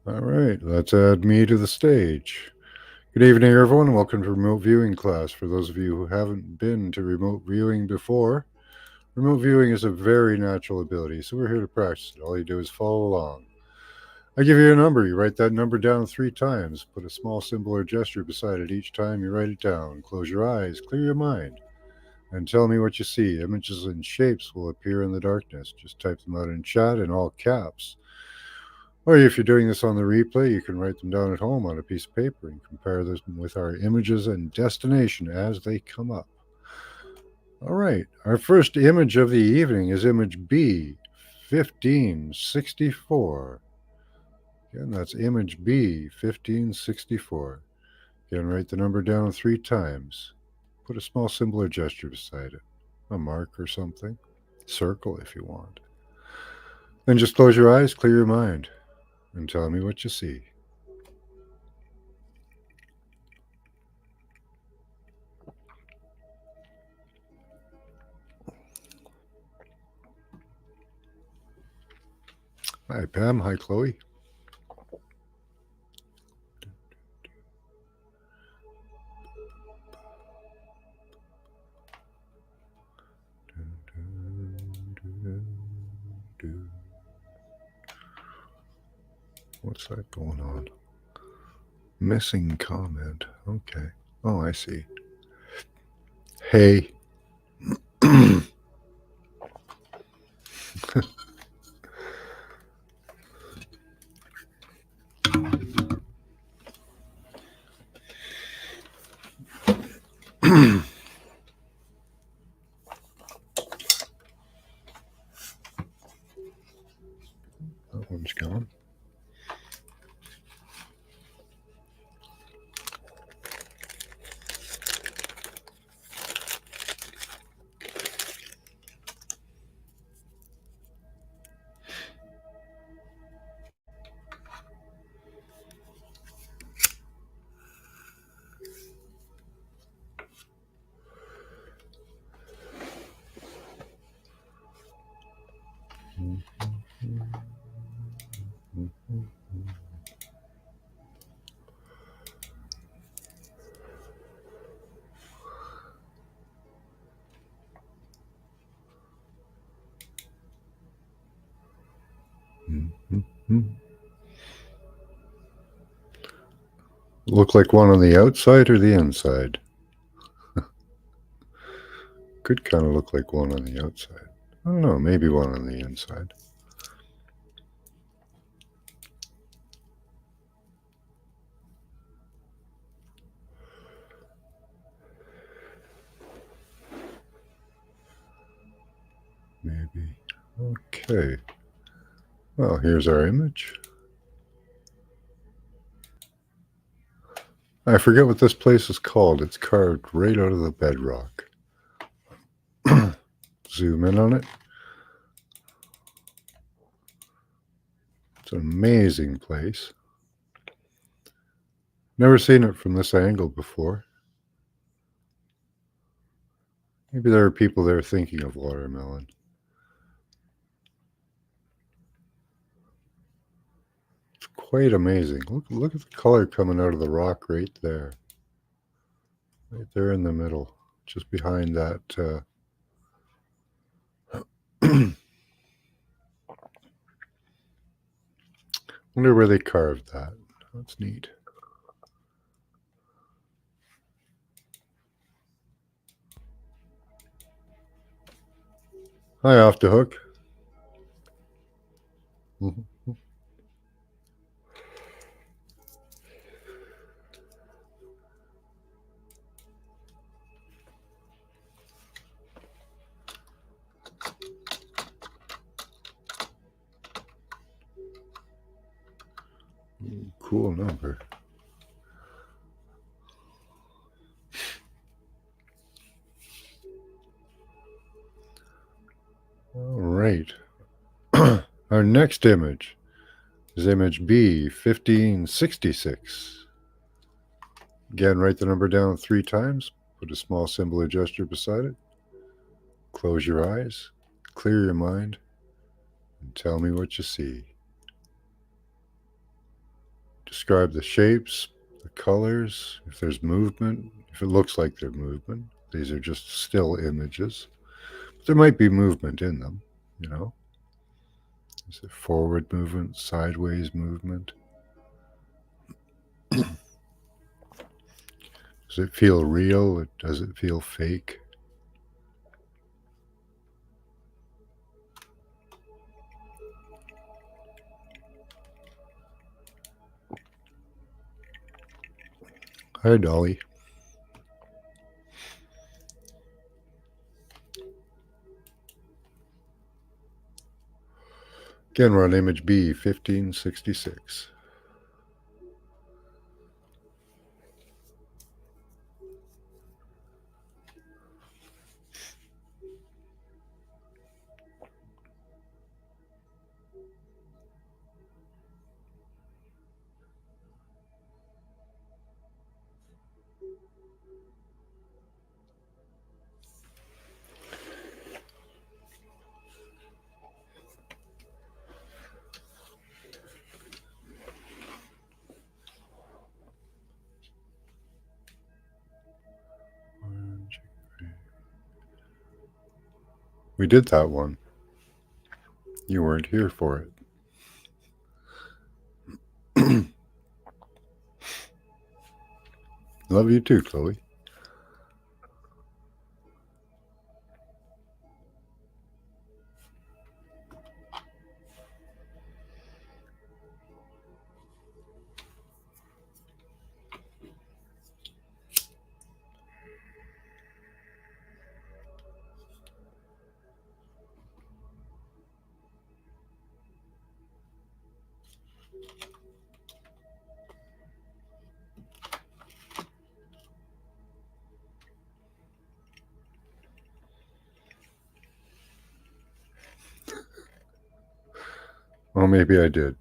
All right, let's add me to the stage. Good evening, everyone. Welcome to remote viewing class. For those of you who haven't been to remote viewing before, remote viewing is a very natural ability, so we're here to practice it. All you do is follow along. I give you a number. You write that number down 3 times. Put a small symbol or gesture beside it each time you write it down. Close your eyes, clear your mind, and tell me what you see. Images and shapes will appear in the darkness. Just type them out in chat in all caps. Or if you're doing this on the replay, you can write them down at home on a piece of paper and compare them with our images and destination as they come up. All right, our first image of the evening is image B, 1564. Again, that's image B, 1564. Again, write the number down 3 times. Put a small symbol or gesture beside it, a mark or something. Circle if you want. Then just close your eyes, clear your mind, and tell me what you see. Hi, Pam. Hi, Chloe. What's that going on? Missing comment. Okay. Oh, I see. Hey. That one's gone. Look like one on the outside or the inside? Could kind of look like one on the outside. I don't know, maybe one on the inside. Maybe. Okay. Well, here's our image. I forget what this place is called. It's carved right out of the bedrock. Zoom in on it. It's an amazing place. Never seen it from this angle before. Maybe there are people there thinking of watermelon. It's quite amazing. Look at the color coming out of the rock right there. Right there in the middle, just behind that. Wonder where they carved that. That's neat. Hi, Off the Hook. Cool number. All right. Our next image is image B, 1566. Again, write the number down 3 times. Put a small symbol or gesture beside it. Close your eyes, clear your mind, and tell me what you see. Describe the shapes, the colors, if there's movement, if it looks like there's movement. These are just still images. But there might be movement in them, you know. Is it forward movement, sideways movement? Does it feel real? Does it feel fake? Hi, Dolly. Again, we're on image B, 1566. We did that one. You weren't here for it. Love you too, Chloe. Well, maybe I did.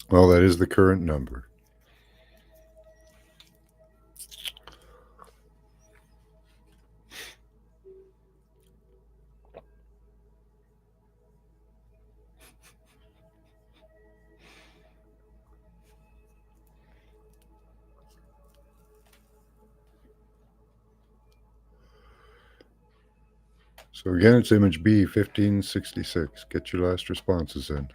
Well, that is the current number. So again, it's image B, 1566. Get your last responses in.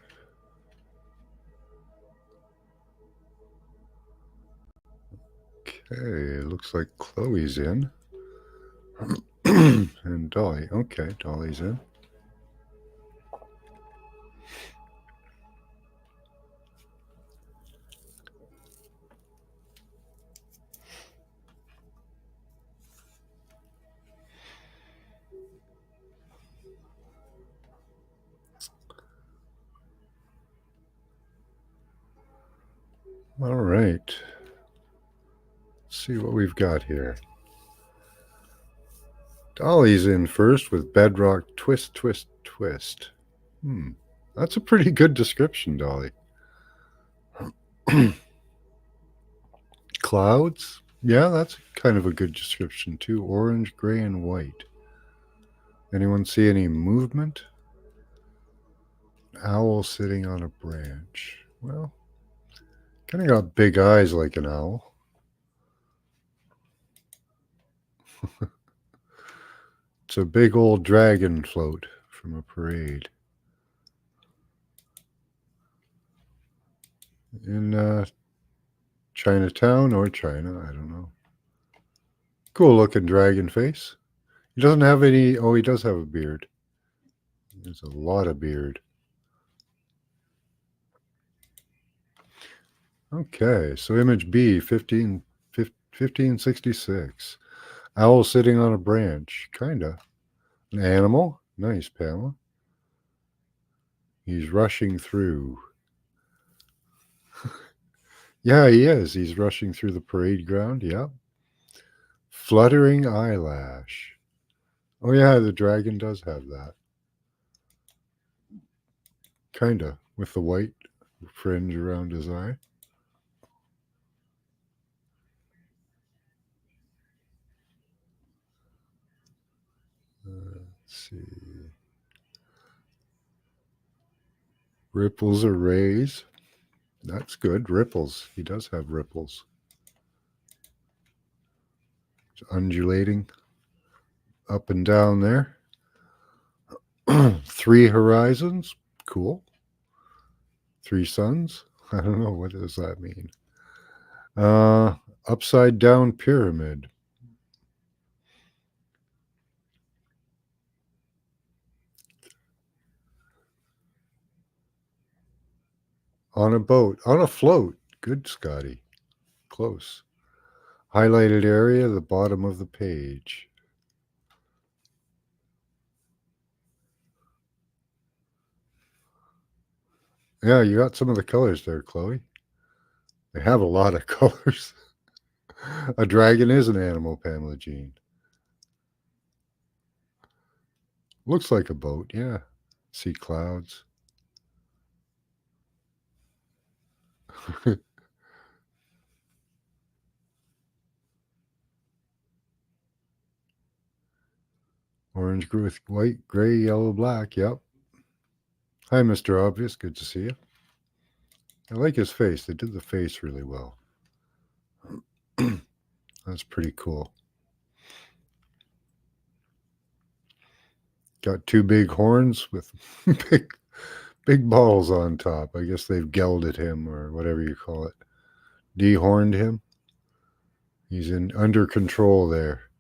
Okay, it looks like Chloe's in. And Dolly. Okay, Dolly's in. All right. Let's see what we've got here. Dolly's in first with bedrock twist, twist, twist. That's a pretty good description, Dolly. Clouds? Yeah, that's kind of a good description too. Orange, gray, and white. Anyone see any movement? Owl sitting on a branch. Well, kind of got big eyes like an owl. It's a big old dragon float from a parade. In Chinatown or China, I don't know. Cool looking dragon face. He doesn't have any. Oh, he does have a beard. There's a lot of beard. Okay, so image B, 1566. Owl sitting on a branch. Kinda. An animal. Nice, Pamela. He's rushing through. Yeah, he is. He's rushing through the parade ground. Yep. Fluttering eyelash. Oh, yeah, the dragon does have that. Kinda. With the white fringe around his eye. see. Ripples or rays. That's good. Ripples. He does have ripples. It's undulating up and down there. 3 horizons. Cool. 3 suns. I don't know. What does that mean? Upside down pyramid. On a boat. On a float. Good, Scotty. Close. Highlighted area, the bottom of the page. Yeah, you got some of the colors there, Chloe. They have a lot of colors. A dragon is an animal, Pamela Jean. Looks like a boat, yeah. See clouds. Orange with white, gray, yellow, black. Yep. Hi, Mr. Obvious. Good to see you. I like his face. They did the face really well. That's pretty cool. Got 2 big horns with big balls on top. I guess they've gelded him or whatever you call it. Dehorned him. He's under control there.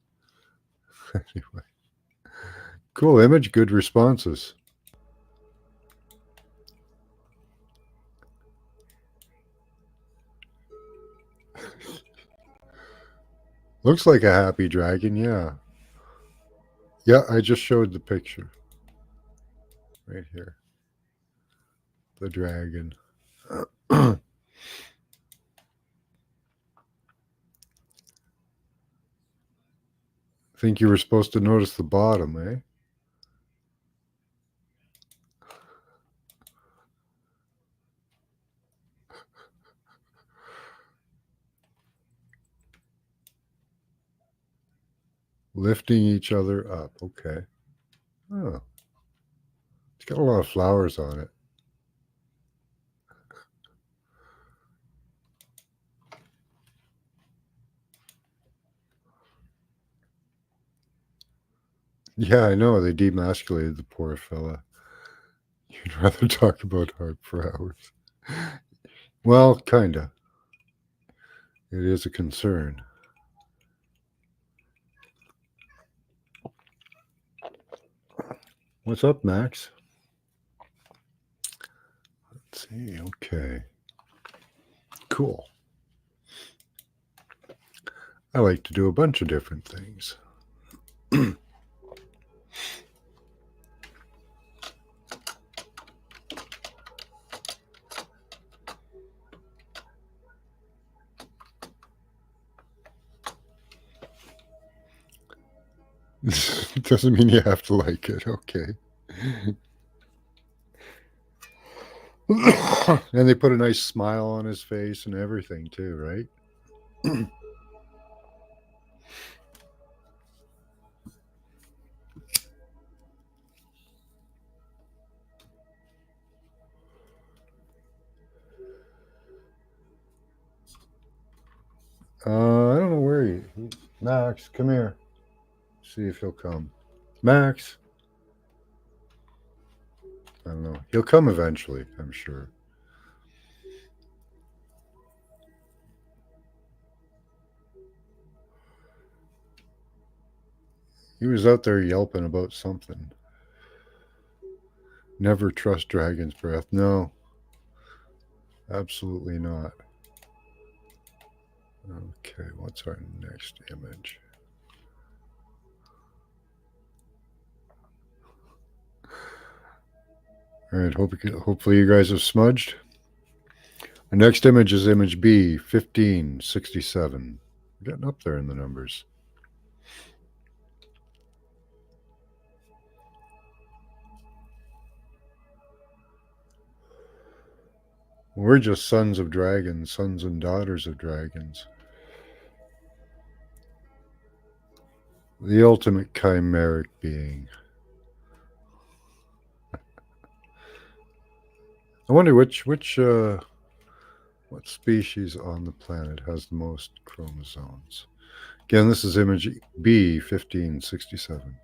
Anyway. Cool image, good responses. Looks like a happy dragon, yeah. Yeah, I just showed the picture. Right here. The dragon. Think you were supposed to notice the bottom, eh? Lifting each other up. Okay. Oh. It's got a lot of flowers on it. Yeah, I know. They demasculated the poor fella. You'd rather talk about art for hours. Well, kinda. It is a concern. What's up, Max? Let's see. Okay. Cool. I like to do a bunch of different things. Doesn't mean you have to like it. Okay. And they put a nice smile on his face and everything too, right? I don't know where he. Max, come here. See if he'll come. Max. I don't know. He'll come eventually, I'm sure. He was out there yelping about something. Never trust dragon's breath. No. Absolutely not. Okay, what's our next image? All right, hopefully you guys have smudged. Our next image is image B, 1567. We're getting up there in the numbers. We're just sons of dragons, sons and daughters of dragons. The ultimate chimeric being. I wonder what species on the planet has the most chromosomes. Again, this is image B1567.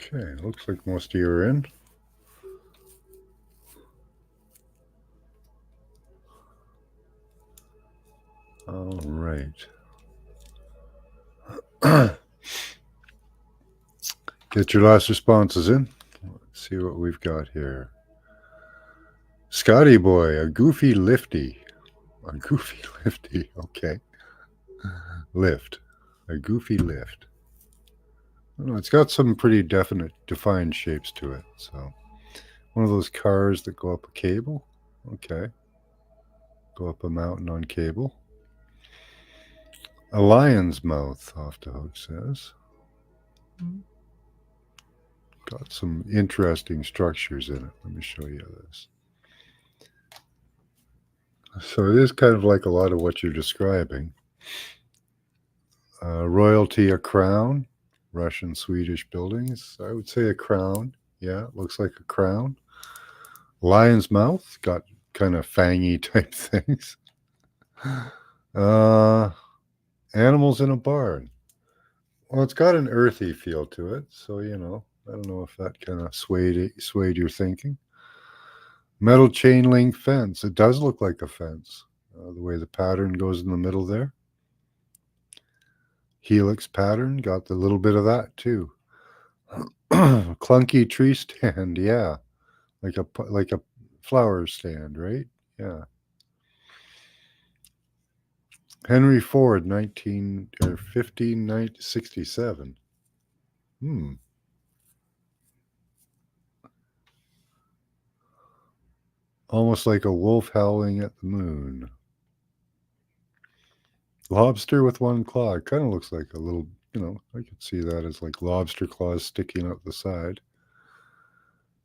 Okay, looks like most of you are in. All right. Get your last responses in. Let's see what we've got here. Scotty boy, a goofy lifty. A goofy lifty. Okay. Lift. A goofy lift. Oh, it's got some pretty defined shapes to it. So, one of those cars that go up a cable. Okay. Go up a mountain on cable. A lion's mouth, Off the Hook says. Got some interesting structures in it. Let me show you this. So it is kind of like a lot of what you're describing. Royalty, a crown. Russian, Swedish buildings. I would say a crown. Yeah, it looks like a crown. Lion's mouth, got kind of fangy type things. Animals in a barn. Well, it's got an earthy feel to it, so I don't know if that kind of swayed your thinking. Metal chain link fence. It does look like a fence, the way the pattern goes in the middle there. Helix pattern, got the little bit of that too. Clunky tree stand, yeah, like a flower stand, right? Yeah. Henry Ford, 1567. Almost like a wolf howling at the moon. Lobster with one claw. It kind of looks like a little, I could see that as like lobster claws sticking out the side.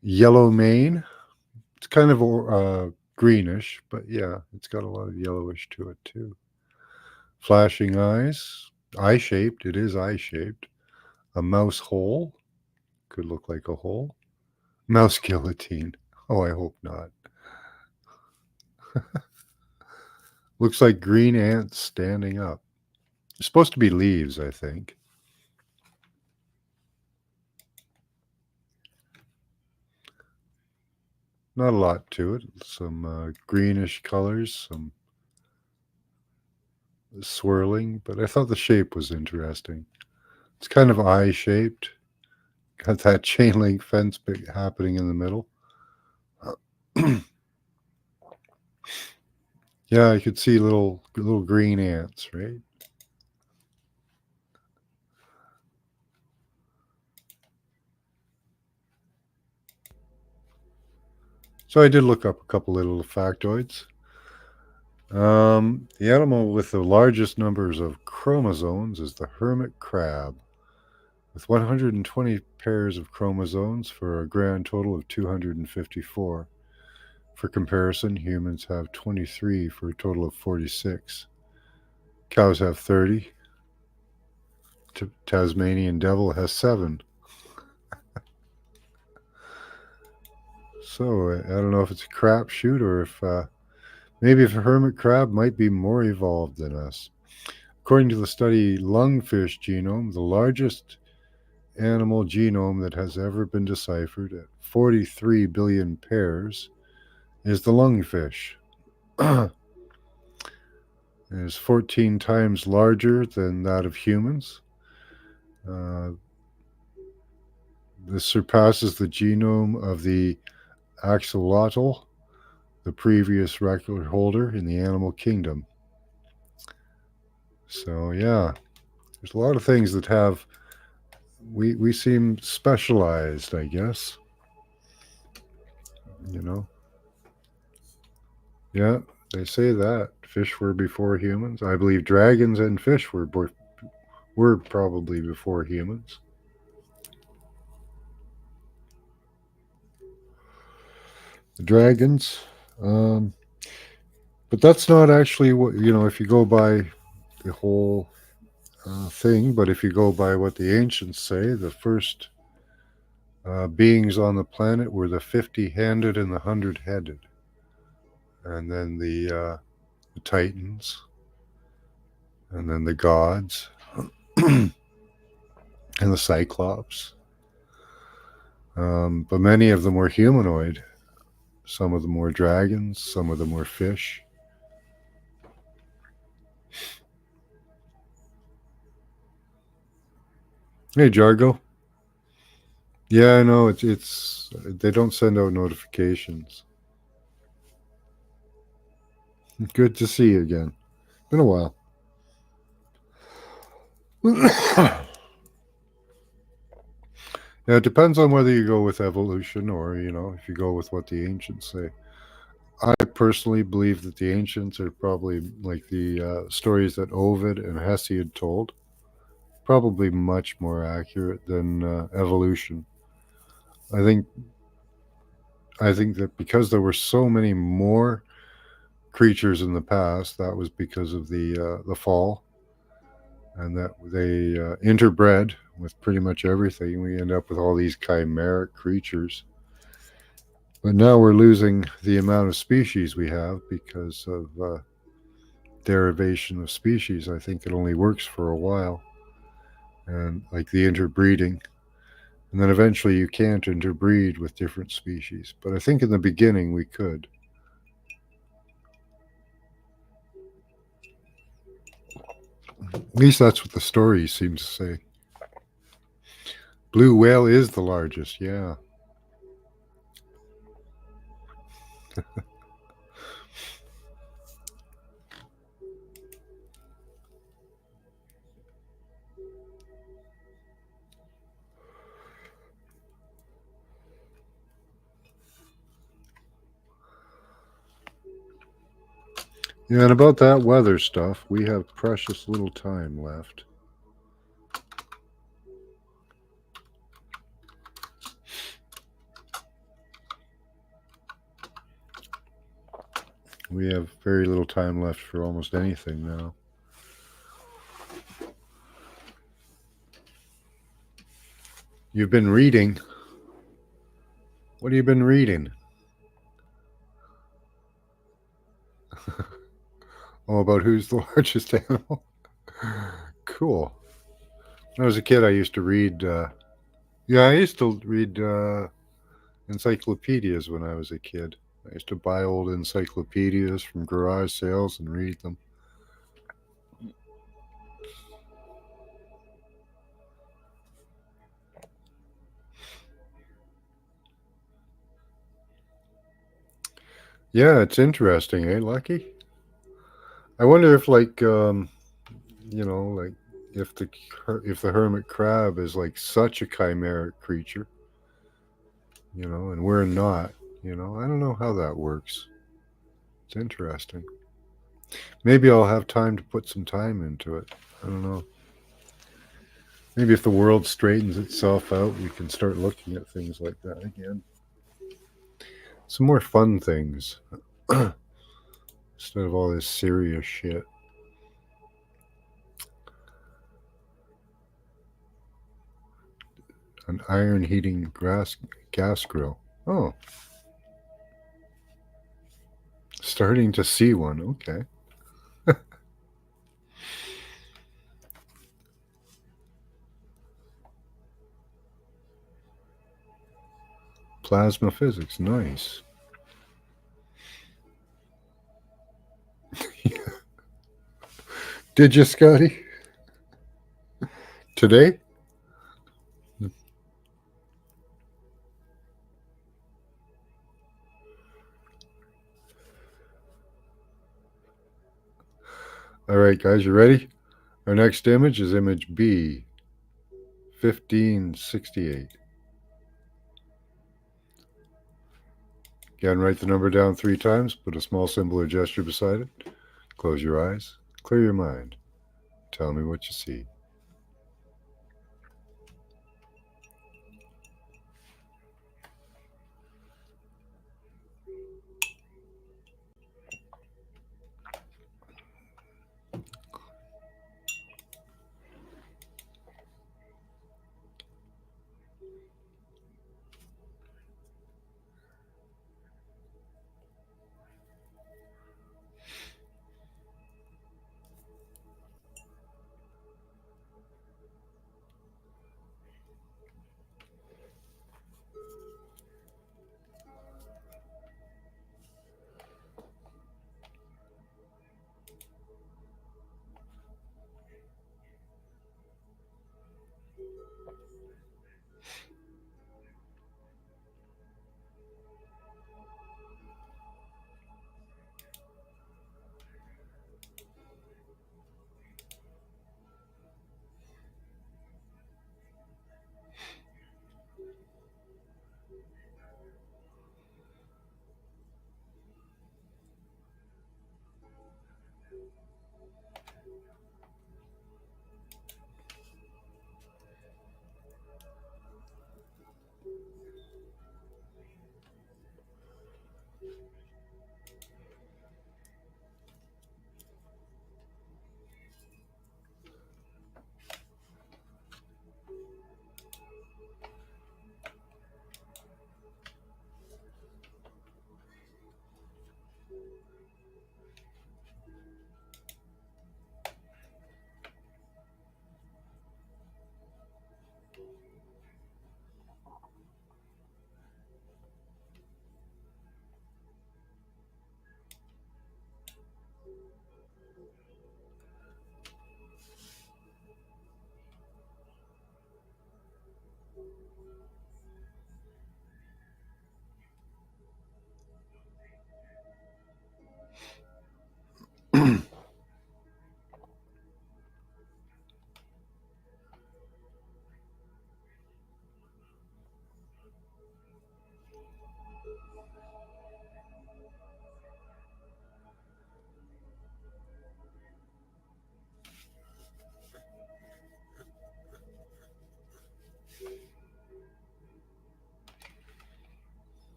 Yellow mane. It's kind of greenish, but yeah, it's got a lot of yellowish to it too. Flashing eyes. Eye shaped. It is eye shaped. A mouse hole. Could look like a hole. Mouse guillotine. Oh, I hope not. Looks like green ants standing up. It's supposed to be leaves, I think. Not a lot to it. Some greenish colors, some swirling, but I thought the shape was interesting. It's kind of eye shaped. Got that chain link fence happening in the middle. Yeah, I could see little green ants, right? So I did look up a couple little factoids. The animal with the largest numbers of chromosomes is the hermit crab, with 120 pairs of chromosomes for a grand total of 254. For comparison, humans have 23 for a total of 46. Cows have 30. Tasmanian devil has 7. So I don't know if it's a crapshoot or if maybe if a hermit crab might be more evolved than us. According to the study Lungfish Genome, the largest animal genome that has ever been deciphered at 43 billion pairs is the lungfish. It is 14 times larger than that of humans. This surpasses the genome of the axolotl, the previous record holder in the animal kingdom. So yeah, there's a lot of things that have we seem specialized, I guess. You know. Yeah, they say that fish were before humans. I believe dragons and fish were probably before humans. The dragons, um, but that's not actually what if you go by the whole thing. But if you go by what the ancients say, the first beings on the planet were the 50-handed and the 100-headed, and then the Titans, and then the gods, and the Cyclops. But many of them were humanoid. Some of them were dragons. Some of them were fish. Hey, Jargo. Yeah, I know. It's they don't send out notifications. Good to see you again. Been a while. Yeah, it depends on whether you go with evolution or if you go with what the ancients say. I personally believe that the ancients are probably like the stories that Ovid and Hesiod told, probably much more accurate than evolution. I think I think that because there were so many more creatures in the past, that was because of the fall, and that they interbred with pretty much everything. We end up with all these chimeric creatures. But now we're losing the amount of species we have because of derivation of species. I think it only works for a while, and like the interbreeding. And then eventually you can't interbreed with different species. But I think in the beginning we could. At least that's what the story seems to say. Blue whale is the largest, yeah. Yeah, and about that weather stuff, we have precious little time left. We have very little time left for almost anything now. You've been reading. What have you been reading? Oh, about who's the largest animal? Cool. When I was a kid, I used to read. Yeah, I used to read encyclopedias when I was a kid. I used to buy old encyclopedias from garage sales and read them. Yeah, it's interesting, eh, Lucky? I wonder if, like, like if the hermit crab is like such a chimeric creature, and we're not. I don't know how that works. It's interesting. Maybe I'll have time to put some time into it. I don't know. Maybe if the world straightens itself out, we can start looking at things like that again. Some more fun things instead of all this serious shit. An iron heating gas grill. Oh, starting to see one. Okay. Plasma physics. Nice. Did you, Scotty? Today? All right, guys, you ready? Our next image is image B, 1568. Again, write the number down 3 times, put a small symbol or gesture beside it. Close your eyes, clear your mind. Tell me what you see.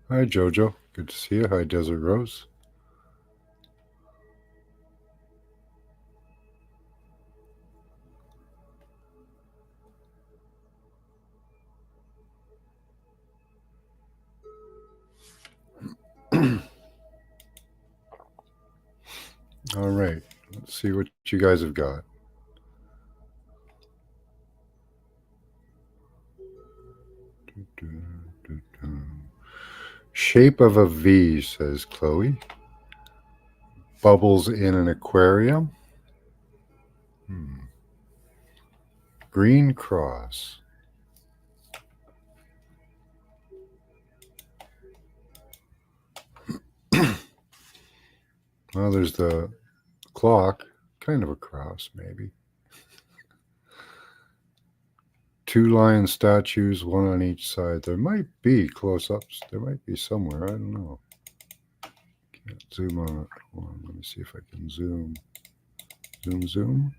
Hi, Jojo. Good to see you. Hi, Desert Rose. All right. Let's see what you guys have got. Shape of a V, says Chloe. Bubbles in an aquarium. Green cross. Well, there's the clock. Kind of a cross, maybe. Two lion statues, one on each side. There might be close-ups. There might be somewhere. I don't know. Can't zoom on it. Hold on, let me see if I can zoom. Zoom.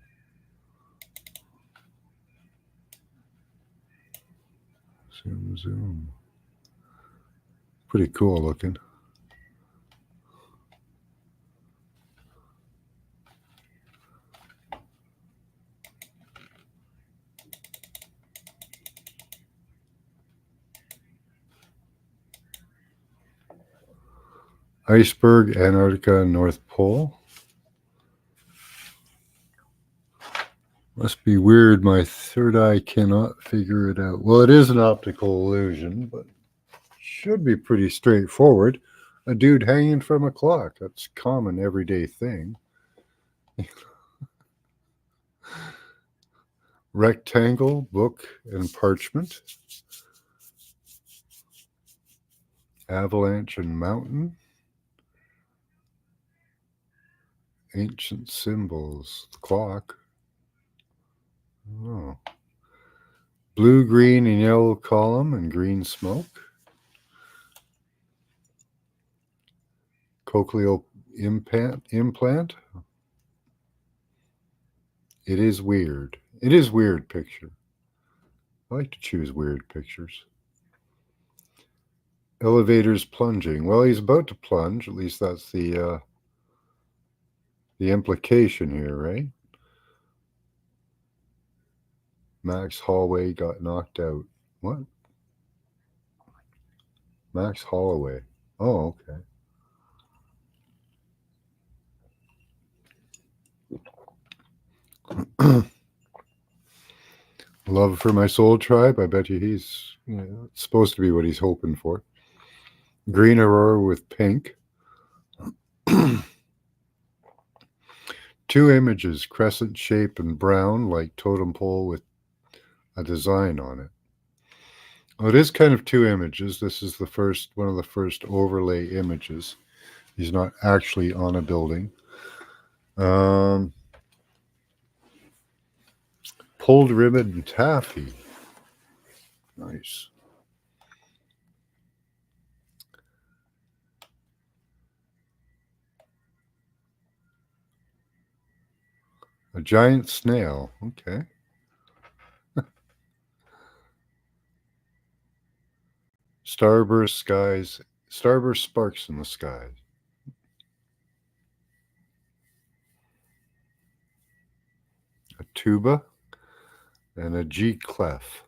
Zoom. Pretty cool looking. Iceberg, Antarctica, North Pole. Must be weird. My third eye cannot figure it out. Well, it is an optical illusion, but should be pretty straightforward. A dude hanging from a clock. That's a common everyday thing. Rectangle, book, and parchment. Avalanche and mountain. Ancient symbols. The clock. Oh. Blue, green, and yellow column and green smoke. Cochlear implant. It is weird. It is weird picture. I like to choose weird pictures. Elevator's plunging. Well, he's about to plunge. At least that's the implication here, right? Max Holloway got knocked out. What? Max Holloway. Oh, okay. Love for my soul tribe. I bet you he's it's supposed to be what he's hoping for. Green aurora with pink. Two images, crescent shape and brown, like totem pole with a design on it. Well, it is kind of two images. This is one of the first overlay images. He's not actually on a building. Pulled ribbon and taffy. Nice. A giant snail. Okay. Starburst skies. Starburst sparks in the sky. A tuba. and a G clef.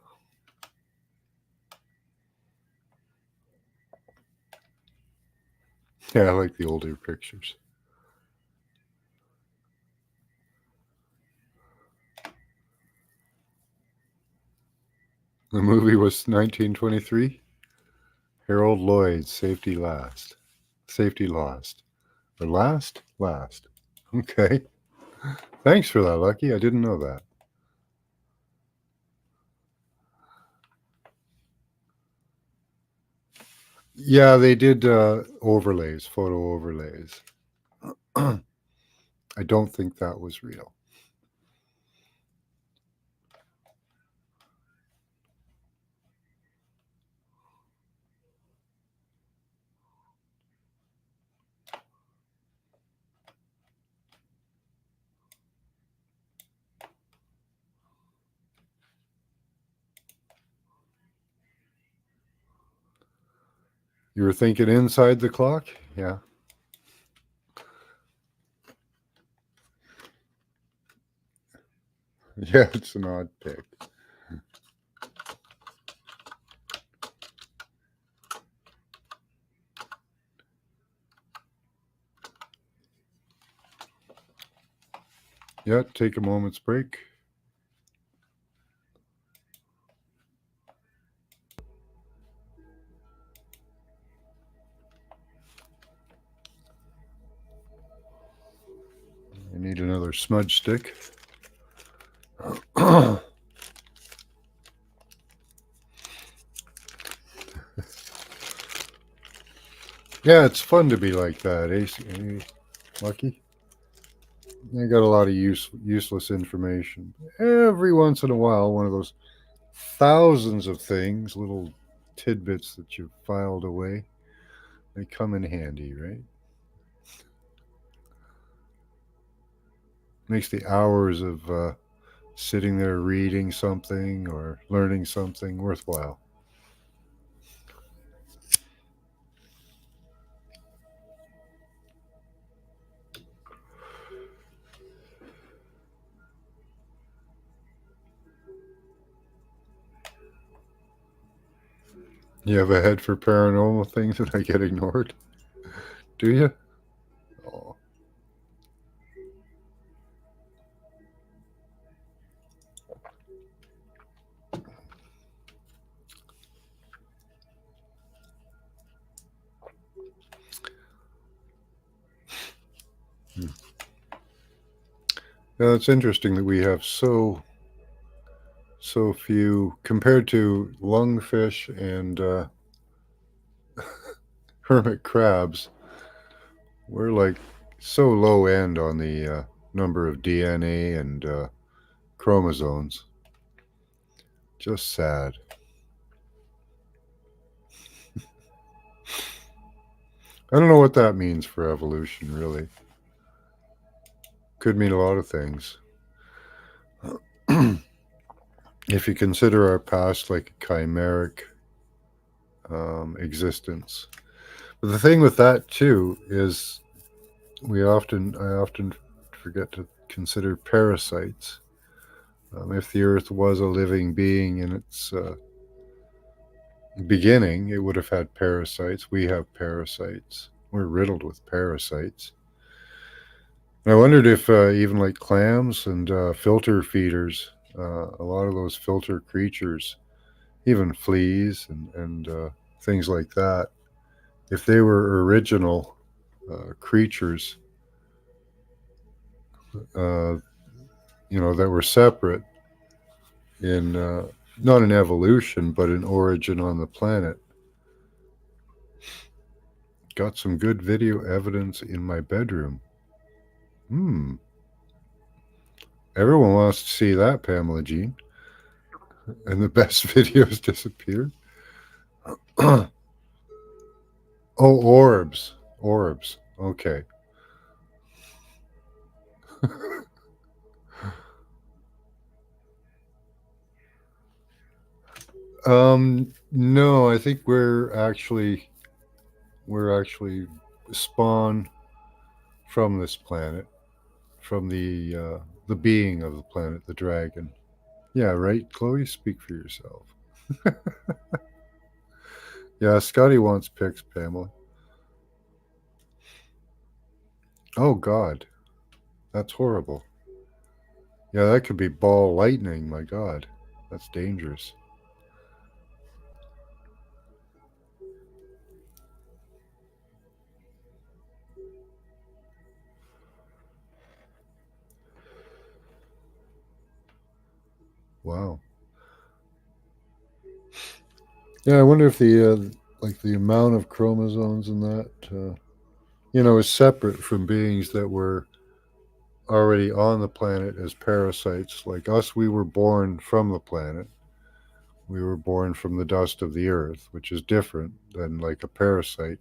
Yeah, I like the older pictures. The movie was 1923. Harold Lloyd, Safety Last. Safety Lost. Or Last? Last. Okay. Thanks for that, Lucky. I didn't know that. Yeah, they did overlays, photo overlays. I don't think that was real. You were thinking inside the clock? Yeah. Yeah, it's an odd pick. Yeah, take a moment's break. I need another smudge stick. Yeah, it's fun to be like that, eh, Lucky? I got a lot of useless information. Every once in a while, one of those thousands of things, little tidbits that you've filed away, they come in handy, right? Makes the hours of sitting there reading something or learning something worthwhile. You have a head for paranormal things that I get ignored? Do you? Oh. Hmm. Yeah, it's interesting that we have so few compared to lungfish and hermit crabs. We're like so low end on the number of DNA and chromosomes. Just sad. I don't know what that means for evolution, really. Could mean a lot of things. If you consider our past like a chimeric existence. But the thing with that too is I often forget to consider parasites. If the Earth was a living being in its beginning, it would have had parasites. We have parasites. We're riddled with parasites. And I wondered if even like clams and filter feeders, a lot of those filter creatures, even fleas and things like that, if they were original creatures, uh, that were separate in not in evolution, but in origin on the planet. Got some good video evidence in my bedroom. Hmm. Everyone wants to see that, Pamela Jean. And the best videos disappeared. Oh, orbs. Orbs. Okay. No, I think we're actually spawn from this planet, from the being of the planet, the dragon. Yeah, right, Chloe? Speak for yourself. Yeah, Scotty wants pics, Pamela. Oh, God. That's horrible. Yeah, that could be ball lightning. My God. That's dangerous. Wow. Yeah, I wonder if the amount of chromosomes in that, is separate from beings that were already on the planet as parasites. Like us, we were born from the planet. We were born from the dust of the earth, which is different than like a parasite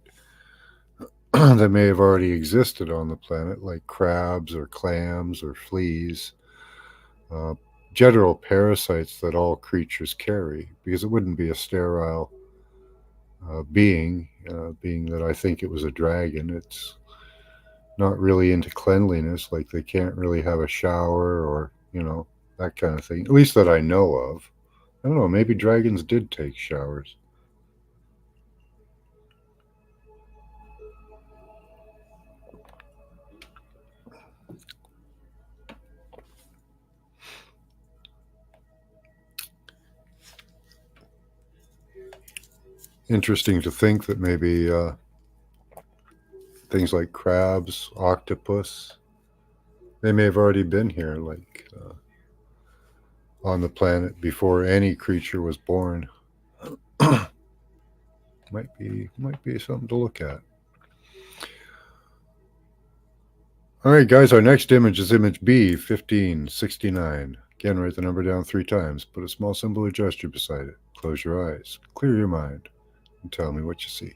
that may have already existed on the planet, like crabs or clams or fleas, uh, general parasites that all creatures carry, because it wouldn't be a sterile being that I think it was a dragon. It's not really into cleanliness, like they can't really have a shower or, that kind of thing, at least that I know of. I don't know, maybe dragons did take showers. Interesting to think that maybe things like crabs, octopus, they may have already been here, like on the planet before any creature was born. Might be something to look at. All right, guys, our next image is image B1569. Again, write the number down 3 times. Put a small symbol or gesture beside it. Close your eyes. Clear your mind. And tell me what you see.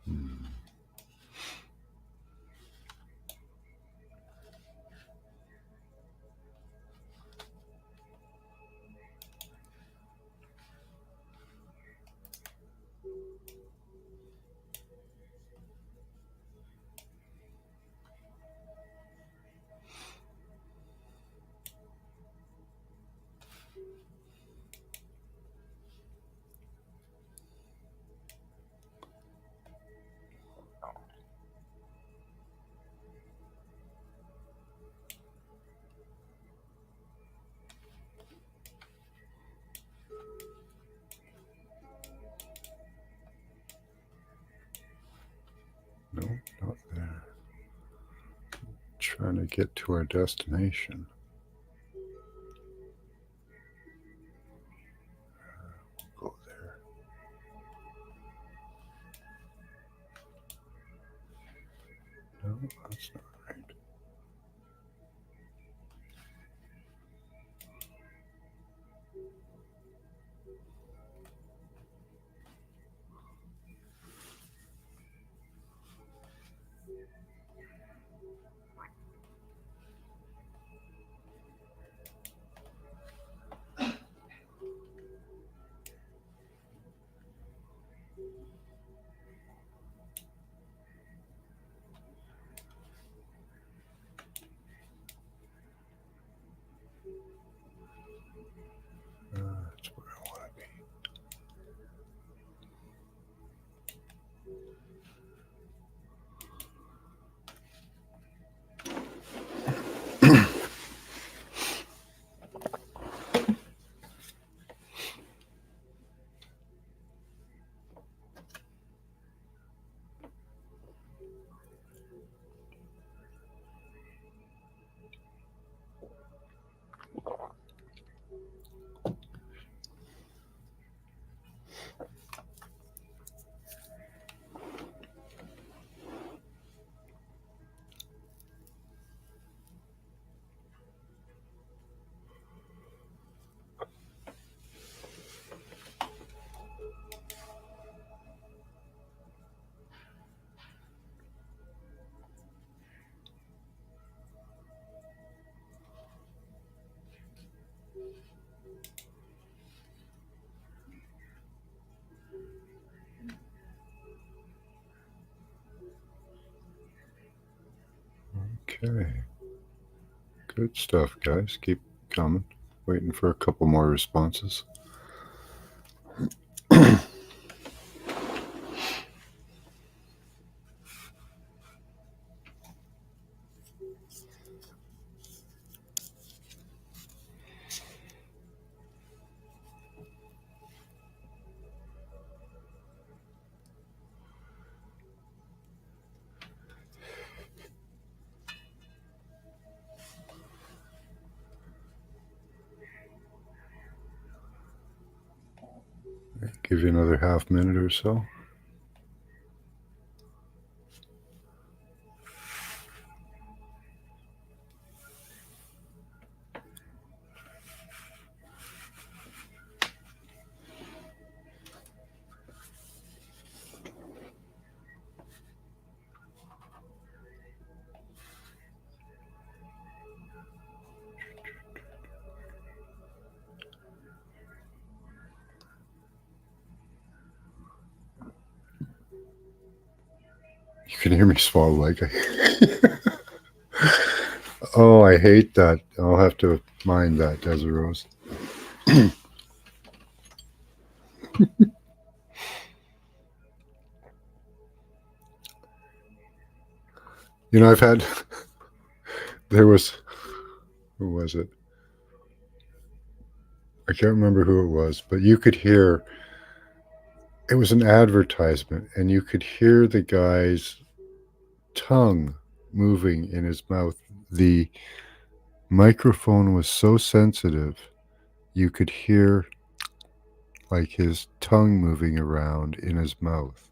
Hmm. No, not there. Trying to get to our destination. Go there. No, that's not right. Okay. Good stuff, guys. Keep coming. Waiting for a couple more responses. Give you another half minute or so. You can hear me swallow like Oh, I hate that. I'll have to mind that, Desirose. I've had. There was. Who was it? I can't remember who it was, but you could hear. It was an advertisement, and you could hear the guy's tongue moving in his mouth. The microphone was so sensitive, you could hear like his tongue moving around in his mouth.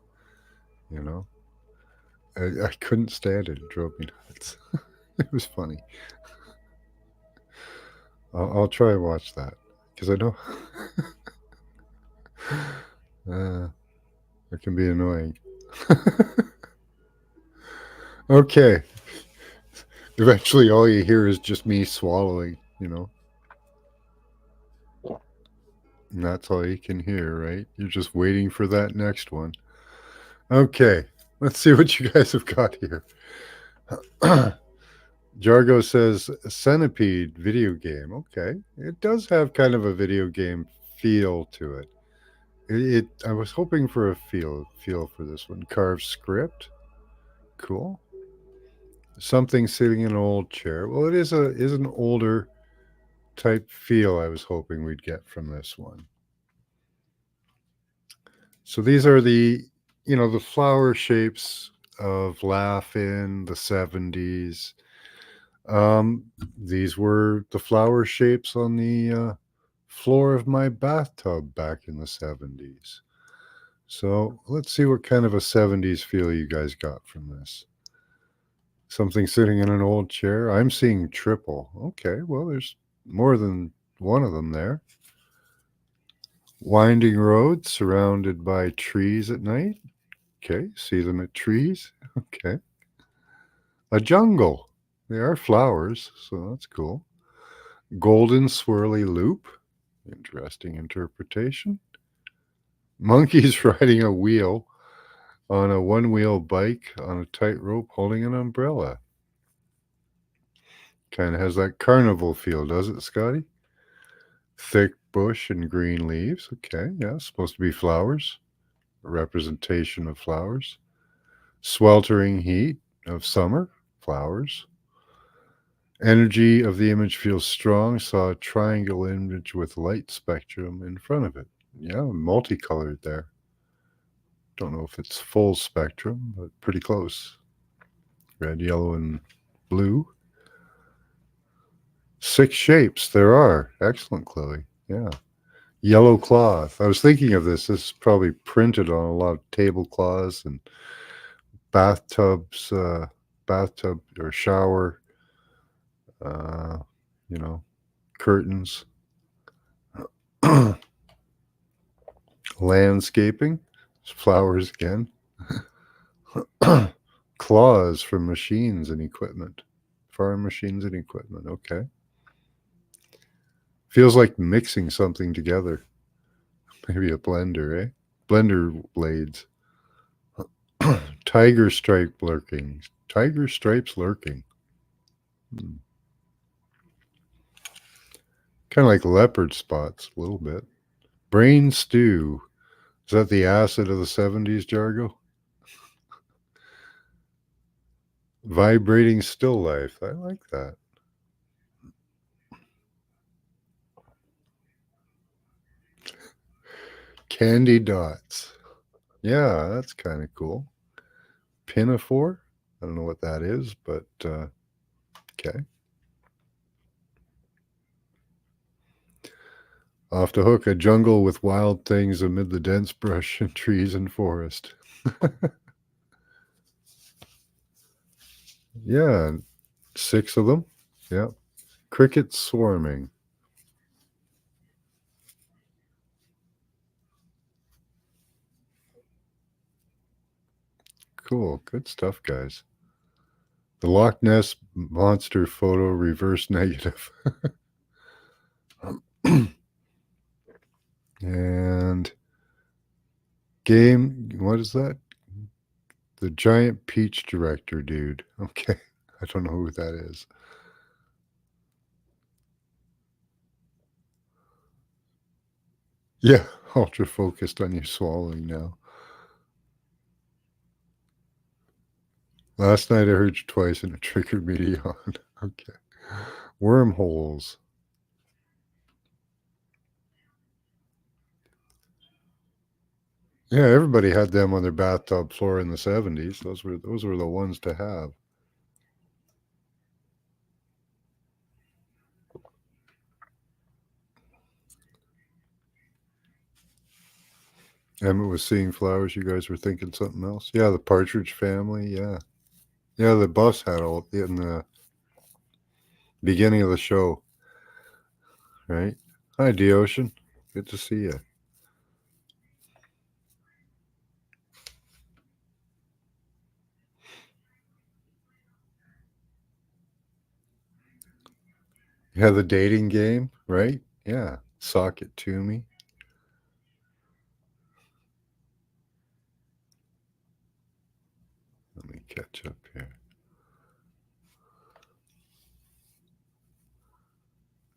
You know, I couldn't stand it. It drove me nuts. It was funny. I'll try and watch that because I know it can be annoying. Okay. Eventually, all you hear is just me swallowing, And that's all you can hear, right? You're just waiting for that next one. Okay. Let's see what you guys have got here. Jargo says Centipede video game. Okay. It does have kind of a video game feel to it. I was hoping for a feel for this one. Carved script. Cool. Something sitting in an old chair. Well, it is an older type feel I was hoping we'd get from this one. So these are the flower shapes of Laugh-In, the 70s. These were the flower shapes on the floor of my bathtub back in the 70s. So let's see what kind of a 70s feel you guys got from this. Something sitting in an old chair. I'm seeing triple. Okay, well, there's more than one of them there. Winding roads surrounded by trees at night. Okay, see them at trees. Okay. A jungle. They are flowers, so that's cool. Golden swirly loop. Interesting interpretation. Monkeys riding a wheel on a one-wheel bike on a tightrope holding an umbrella. Kind of has that carnival feel, does it, Scotty? Thick bush and green leaves. Okay, yeah, supposed to be flowers. A representation of flowers. Sweltering heat of summer. Flowers. Energy of the image feels strong. Saw a triangle image with light spectrum in front of it. Yeah, multicolored there. Don't know if it's full spectrum, but pretty close. Red, yellow, and blue. 6 shapes there are. Excellent, Chloe. Yeah. Yellow cloth. I was thinking of this. This is probably printed on a lot of tablecloths and bathtubs, bathtub or shower, uh, curtains. Landscaping. Flowers again. Claws from machines and equipment. Farm machines and equipment. Okay. Feels like mixing something together. Maybe a blender, eh? Blender blades. Tiger stripe lurking. Tiger stripes lurking. Hmm. Kind of like leopard spots, a little bit. Brain stew. Is that the acid of the 70s, Jargo? Vibrating still life. I like that. Candy dots. Yeah, that's kind of cool. Pinafore. I don't know what that is, but okay. Off the hook, a jungle with wild things amid the dense brush and trees and forest. Yeah, 6 of them. Yeah. Crickets swarming. Cool. Good stuff, guys. The Loch Ness Monster photo reverse negative. And game, what is that? The Giant Peach Director dude. Okay. I don't know who that is. Yeah, ultra focused on you swallowing now. Last night I heard you twice and it triggered me to yawn. Okay. Wormholes. Yeah, everybody had them on their bathtub floor in the 70s. Those were the ones to have. Emmett was seeing flowers. You guys were thinking something else. Yeah, the Partridge Family. Yeah, yeah. The bus had all in the beginning of the show, right? Hi, D Ocean. Good to see you. Yeah, the dating game, right? Yeah, sock it to me. Let me catch up here.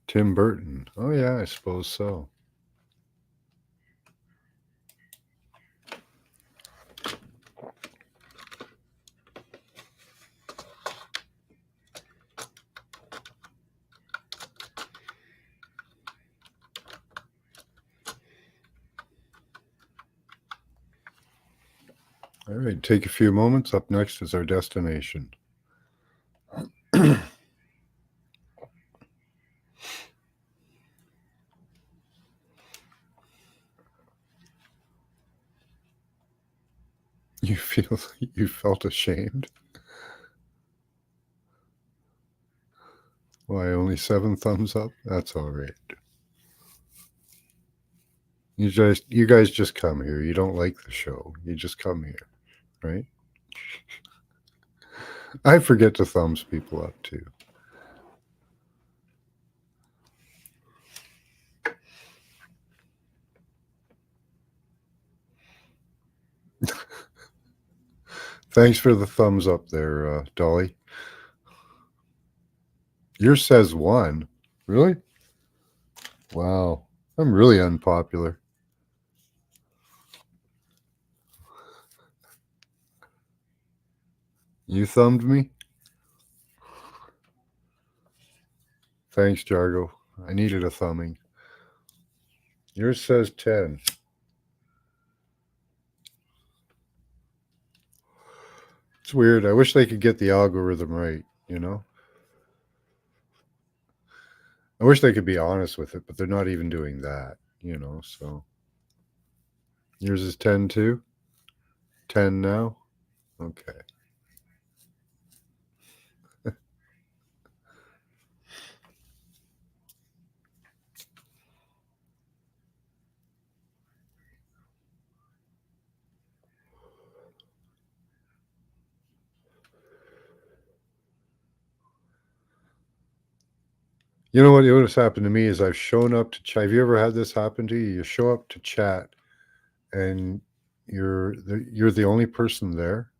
Tim Burton. Oh yeah, I suppose so. All right, take a few moments. Up next is our destination. You felt ashamed? Why only 7 thumbs up? That's all right. You guys just come here. You don't like the show. You just come here, right? I forget to thumbs people up too. Thanks for the thumbs up there, Dolly. Yours says 1. Really? Wow. I'm really unpopular. You thumbed me? Thanks, Jargo. I needed a thumbing. Yours says 10. It's weird. I wish they could get the algorithm right, you know? I wish they could be honest with it, but they're not even doing that, so. Yours is 10 too? 10 now? Okay. You know what has happened to me is I've shown up to chat. Have you ever had this happen to you? You show up to chat and you're the only person there,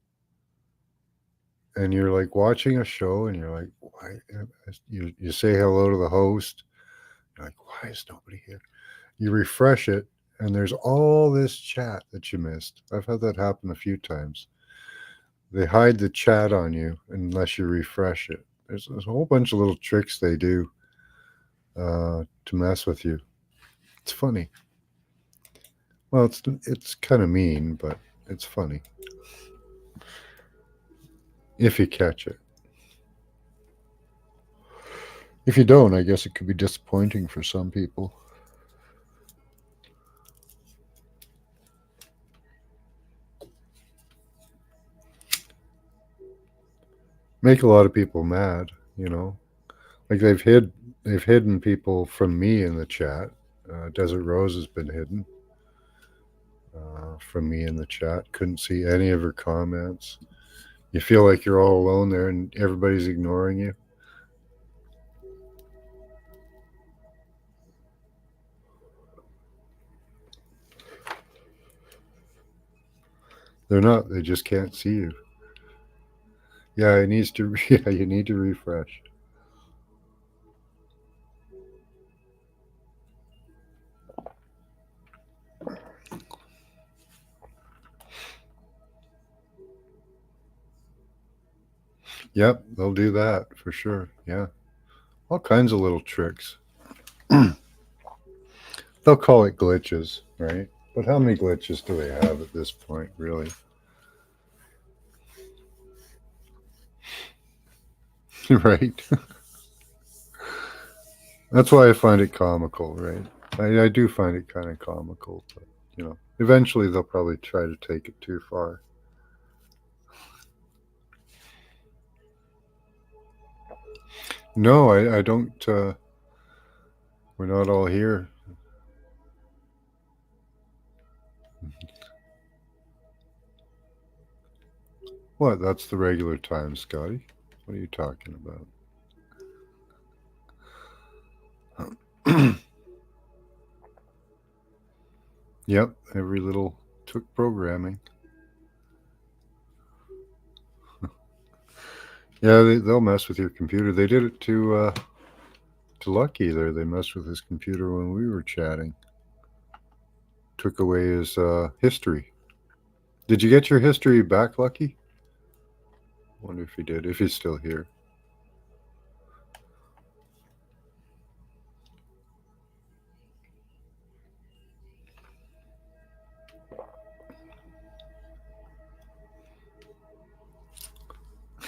and you're like watching a show, and you're like, why? You say hello to the host. You're like, why is nobody here? You refresh it, and there's all this chat that you missed. I've had that happen a few times. They hide the chat on you unless you refresh it. There's a whole bunch of little tricks they do to mess with you. It's funny. Well, it's kind of mean, but it's funny if you catch it. If you don't, I guess it could be disappointing for some people. Make a lot of people mad, you know. Like they've hidden people from me in the chat. Desert Rose has been hidden from me in the chat. Couldn't see any of her comments. You feel like you're all alone there, and everybody's ignoring you. They're not. They just can't see you. Yeah, it needs to. Yeah, you need to refresh. Yep, they'll do that for sure. Yeah, all kinds of little tricks. They'll call it glitches, right? But how many glitches do they have at this point, really? Right? That's why I find it comical, right? I do find it kind of comical, but eventually they'll probably try to take it too far. No, I don't. We're not all here. What? That's the regular time, Scotty. What are you talking about? Yep, every little took programming. Yeah, they'll mess with your computer. They did it to Lucky there. They messed with his computer when we were chatting. Took away his history. Did you get your history back, Lucky? Wonder if he did. If he's still here.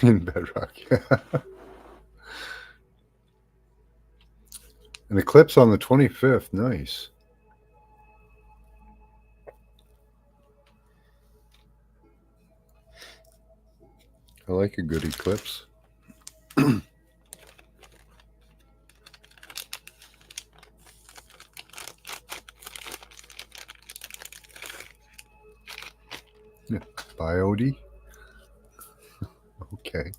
In Bedrock, yeah. An eclipse on the 25th. Nice. I like a good eclipse. Yeah. Biody. Okay.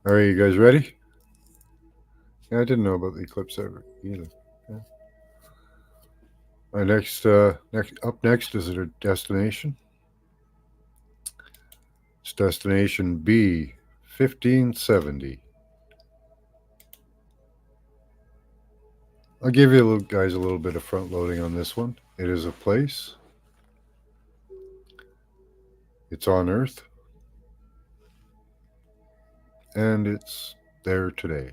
All right, you guys ready? Yeah, I didn't know about the eclipse ever either. Yeah. My next is a destination. It's destination B, 1570. I'll give you guys a little bit of front loading on this one. It is a place. It's on Earth, and it's there today.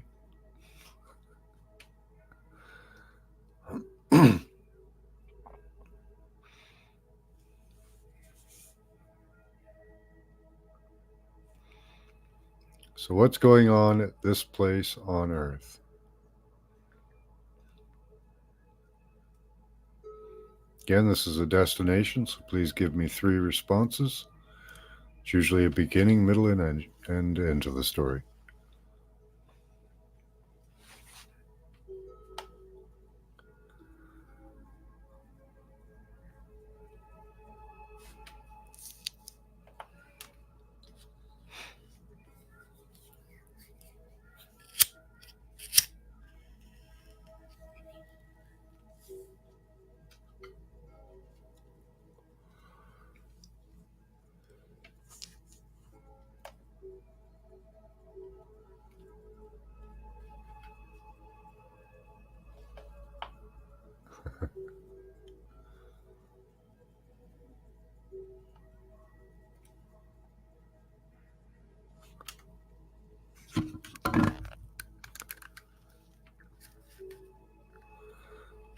So, what's going on at this place on Earth? Again, this is a destination, so please give me 3 responses. It's usually a beginning, middle, and end to the story.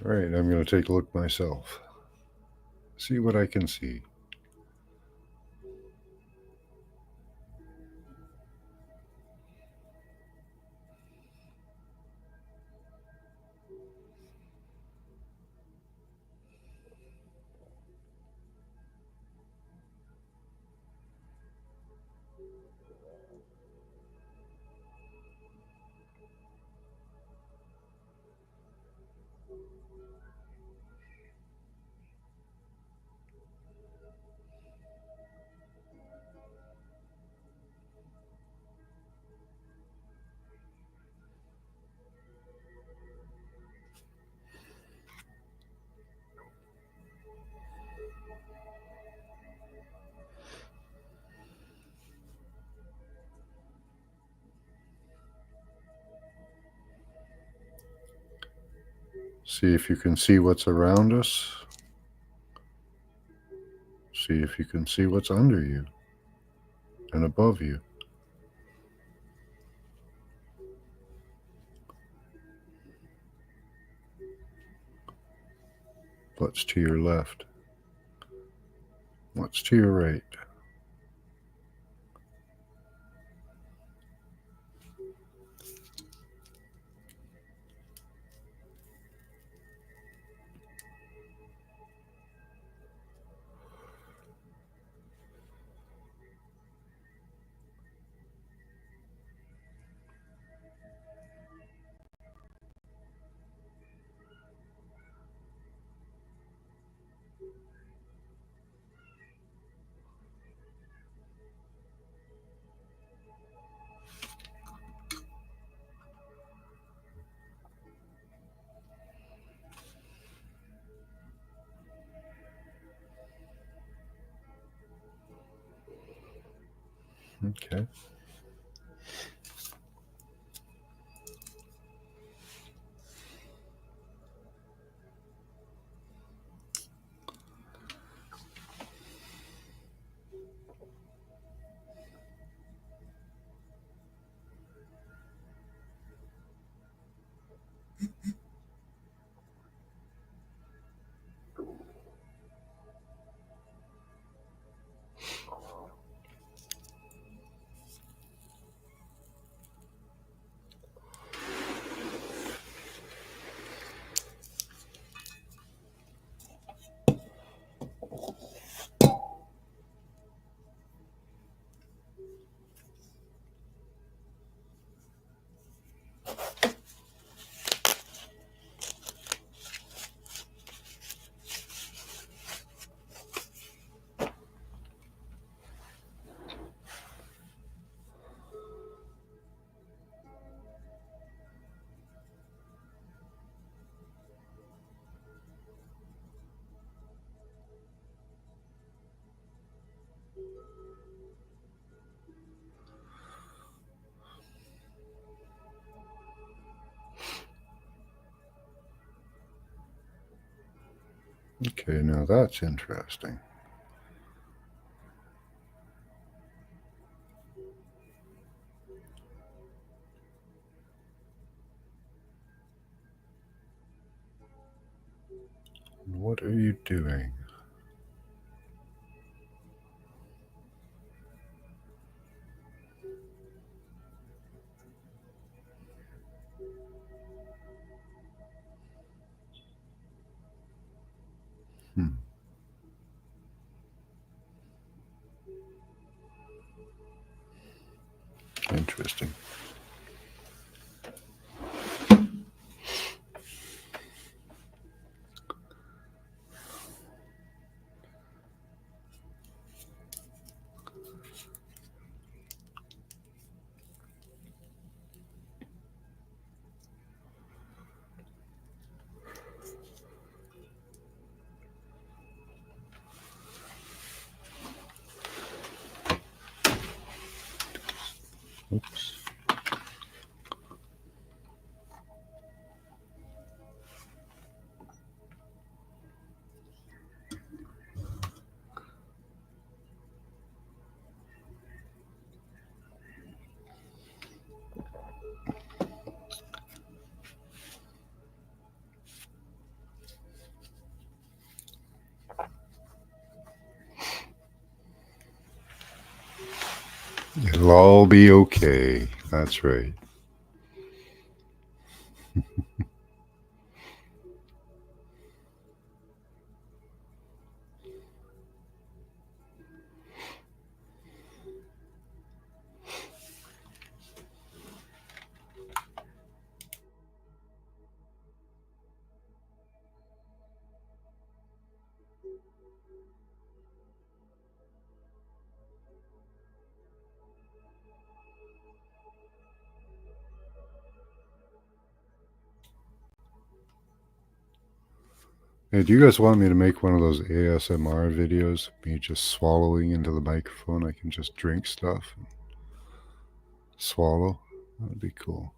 All right, I'm going to take a look myself. See what I can see. See if you can see what's around us. See if you can see what's under you and above you. What's to your left? What's to your right? Okay. Okay, now that's interesting. What are you doing? Hmm. Interesting. Oops. It'll all be okay. That's right. Hey, do you guys want me to make one of those ASMR videos? Me just swallowing into the microphone. I can just drink stuff and swallow. That'd be cool.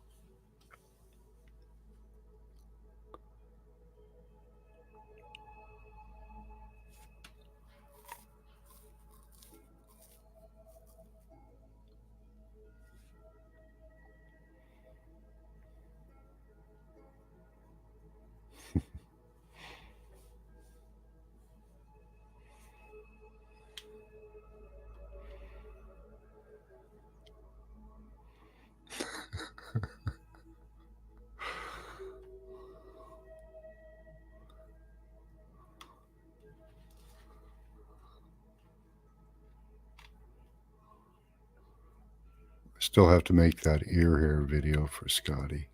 Still have to make that ear hair video for Scotty.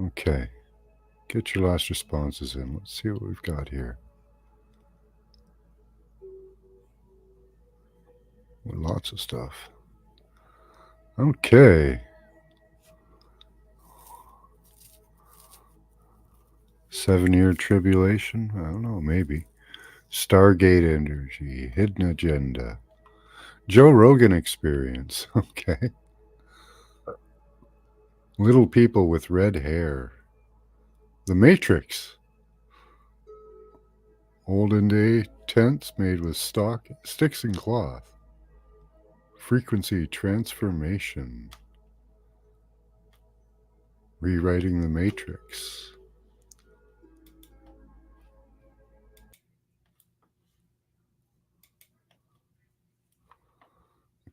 Okay. Get your last responses in. Let's see what we've got here. Lots of stuff. Okay. 7-year tribulation? I don't know, maybe. Stargate energy, hidden agenda. Joe Rogan experience. Okay. Little people with red hair. The Matrix. Olden day tents made with sticks and cloth. Frequency transformation. Rewriting the Matrix.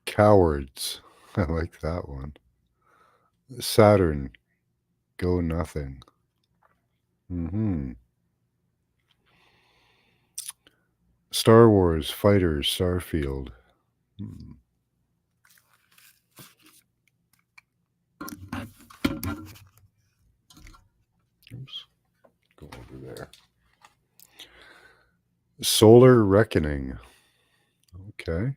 Cowards. I like that one. Saturn. Go nothing. Star Wars, Fighters, Starfield. Oops. Go over there. Solar Reckoning. Okay.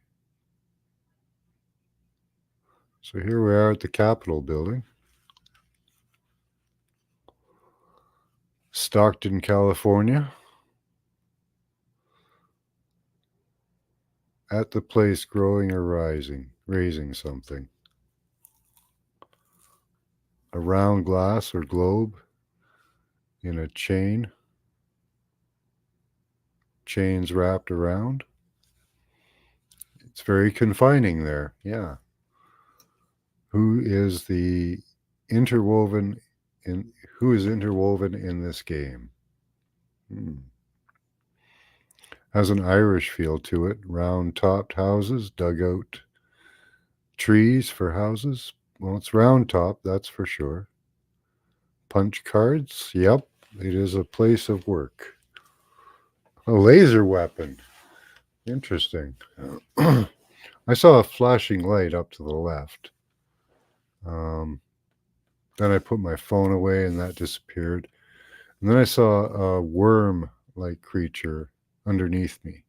So here we are at the Capitol building. Stockton, California. At the place growing or raising something. A round glass or globe in a chain. Chains wrapped around. It's very confining there. Yeah. Who is interwoven in this game? Has an Irish feel to it. Round topped houses, dugout trees for houses. Well, it's round top, that's for sure. Punch cards. Yep, it is a place of work. A laser weapon. Interesting. I saw a flashing light up to the left. Then I put my phone away and that disappeared. And then I saw a worm-like creature underneath me.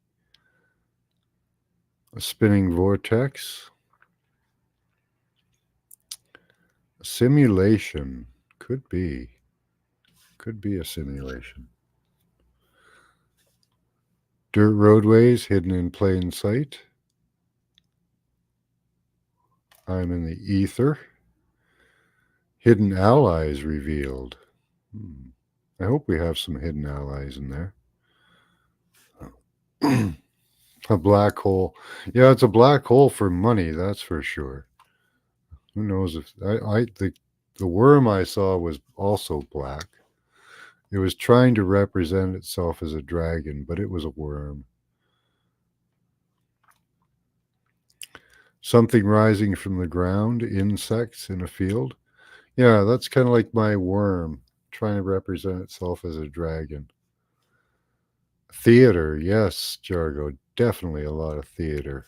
A spinning vortex. A simulation. Could be a simulation. Dirt roadways hidden in plain sight. I'm in the ether. Hidden allies revealed. I hope we have some hidden allies in there. A black hole. Yeah, it's a black hole for money, that's for sure. Who knows if the worm I saw was also black. It was trying to represent itself as a dragon, but it was a worm. Something rising from the ground, insects in a field. Yeah, that's kind of like my worm trying to represent itself as a dragon. Theater, yes, Jargo, definitely a lot of theater.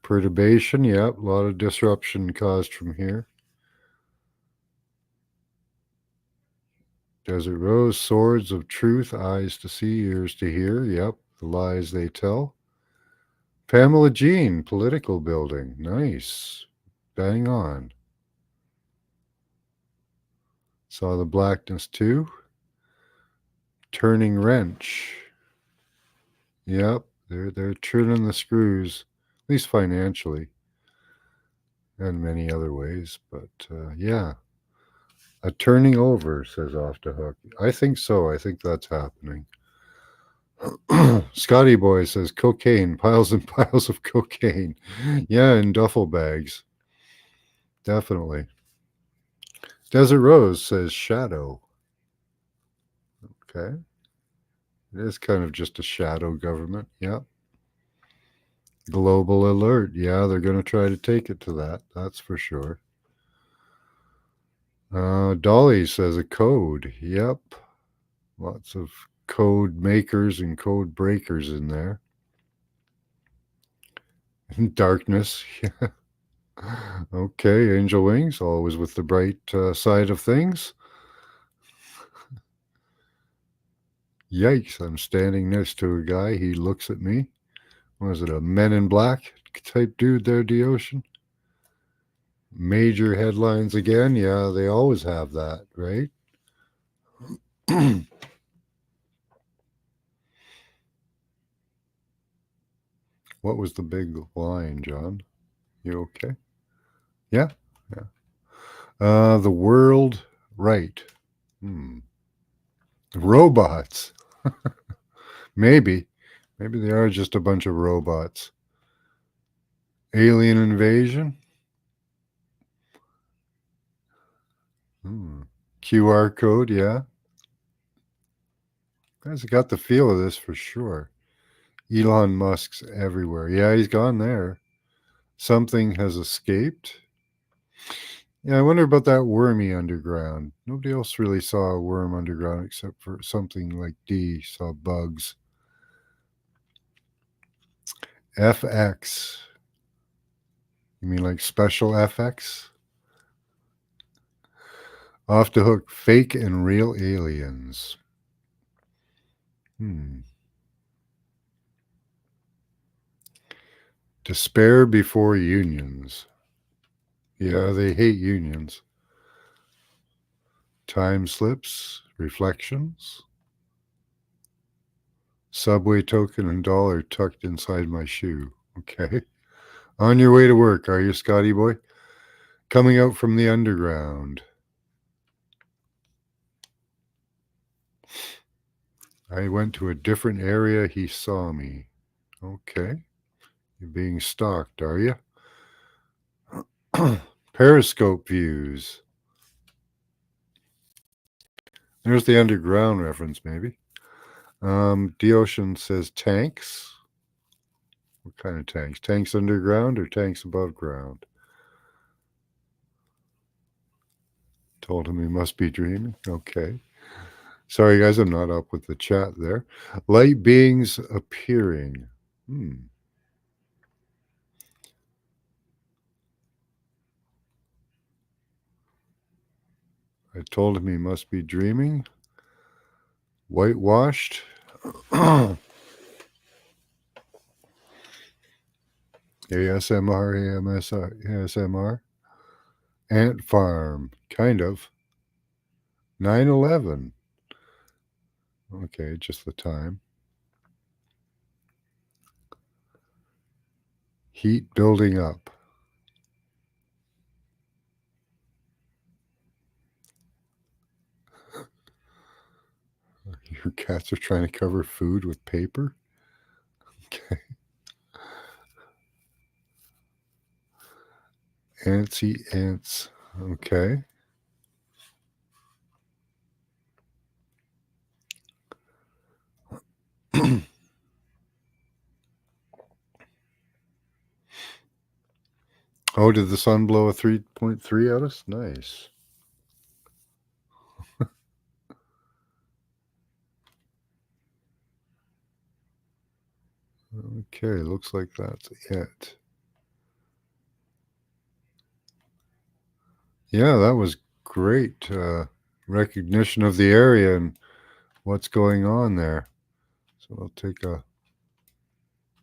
Perturbation, yep, a lot of disruption caused from here. Desert Rose, swords of truth, eyes to see, ears to hear, yep, the lies they tell. Pamela Jean, political building, nice, bang on. Saw the blackness too. Turning wrench, yep, they're turning the screws, at least financially, and many other ways. But yeah, a turning over, says Off the Hook. I think so. I think that's happening. Scotty Boy says cocaine, piles and piles of cocaine. Yeah, in duffel bags. Definitely. Desert Rose says shadow. Okay. It is kind of just a shadow government. Yeah. Global alert. Yeah, they're going to try to take it to that. That's for sure. Dolly says a code. Yep. Lots of code makers and code breakers in there. Darkness. Yeah. Okay. Angel Wings, always with the bright side of things. Yikes. I'm standing next to a guy. He looks at me. Was it a Men in Black type dude there, Deocean? Major headlines again. Yeah, they always have that, right? What was the big line, John? You okay? Yeah, yeah. The world right. Hmm. Robots. Maybe. Maybe they are just a bunch of robots. Alien invasion. Hmm. QR code, yeah. Guys got the feel of this for sure. Elon Musk's everywhere. Yeah, he's gone there. Something has escaped. Yeah, I wonder about that wormy underground. Nobody else really saw a worm underground except for something like D saw bugs. FX. You mean like special FX? Off the hook, fake and real aliens. Hmm. Despair before unions. Yeah, they hate unions. Time slips, reflections. Subway token and dollar tucked inside my shoe. Okay. On your way to work, are you, Scotty boy? Coming out from the underground. I went to a different area. He saw me. Okay. You're being stalked, are you? Periscope views. There's the underground reference, maybe. D-Ocean says tanks. What kind of tanks? Tanks underground or tanks above ground? Told him he must be dreaming. Okay. Sorry, guys, I'm not up with the chat there. Light beings appearing. I told him he must be dreaming. Whitewashed. ASMR, ASMR. Ant farm. Kind of. 9/11. Okay, just the time. Heat building up. Your cats are trying to cover food with paper? Okay. Ants eat ants. Okay. Oh, did the sun blow a 3.3 at us? Nice. Okay, looks like that's it. Yeah, that was great recognition of the area and what's going on there. So I'll take a